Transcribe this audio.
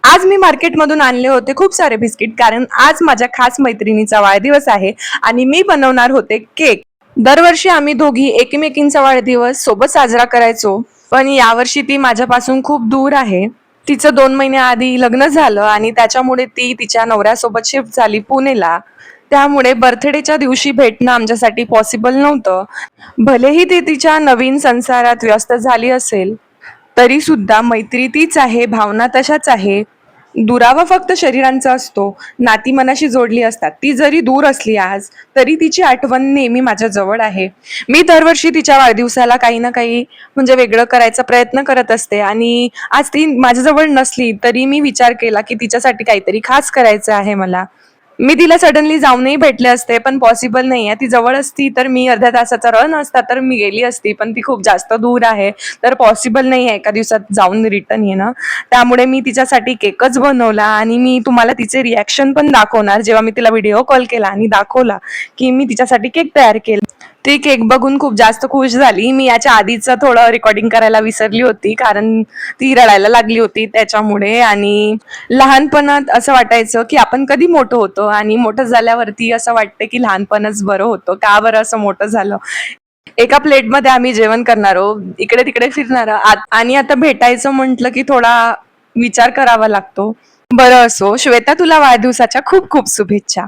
आज मी मार्केटमधून आणले होते खूप सारे बिस्किट, कारण आज माझ्या खास मैत्रिणीचा वाढदिवस आहे आणि मी बनवणार होते केक. दरवर्षी आम्ही दोघी एकमेकींचा वाढदिवस सोबत साजरा करायचो, पण यावर्षी ती माझ्यापासून खूप दूर आहे. तिचं 2 महिन्याआधी लग्न झालं आणि त्याच्यामुळे ती तिच्या नवऱ्यासोबत शिफ्ट झाली पुणेला. त्यामुळे बर्थडेच्या दिवशी भेटणं आमच्यासाठी पॉसिबल नव्हतं. भलेही ती तिच्या नवीन संसारात व्यस्त झाली असेल, तरी सुद्धा मैत्री तीच आहे, भावना तशाच आहे. दुरावा फक्त शरीरांचा असतो, नाती मनाशी जोडली असतात. ती जरी दूर असली आज, तरी तिची आठवण नेहमी माझ्या जवळ आहे. मी दरवर्षी तिच्या वाढदिवसाला काही ना काही म्हणजे वेगळं करायचा प्रयत्न करत असते आणि आज ती माझ्याजवळ नसली तरी मी विचार केला की तिच्यासाठी काहीतरी खास करायचं आहे मला. मी तिला सडनली जाऊनही भेटले असते, पण पॉसिबल नाही आहे. ती जवळ असती तर मी अर्ध्या तासाचा रन असता तर मी गेली असती, पण ती खूप जास्त दूर आहे, तर पॉसिबल नाही आहे एका दिवसात जाऊन रिटर्न येणं. त्यामुळे मी तिच्यासाठी केकच बनवला आणि मी तुम्हाला तिचे रिॲक्शन पण दाखवणार जेव्हा मी तिला व्हिडिओ कॉल केला आणि दाखवला की मी तिच्यासाठी केक तयार केला. ती केक बघून खूप जास्त खुश झाली. मी याच्या आधीचं थोडं रेकॉर्डिंग करायला विसरली होती, कारण ती रडायला लागली होती त्याच्यामुळे. आणि लहानपणात असं वाटायचं की आपण कधी मोठं होतो, आणि मोठं झाल्यावरती असं वाटतं की लहानपणच बरं होतं. का बरं असं मोठं झालं? एका प्लेटमध्ये आम्ही जेवण करणार आहोत, इकडे तिकडे फिरणार आणि आता भेटायचं म्हटलं की थोडा विचार करावा लागतो. बरं असो, श्वेता, तुला वाढदिवसाच्या खूप खूप शुभेच्छा.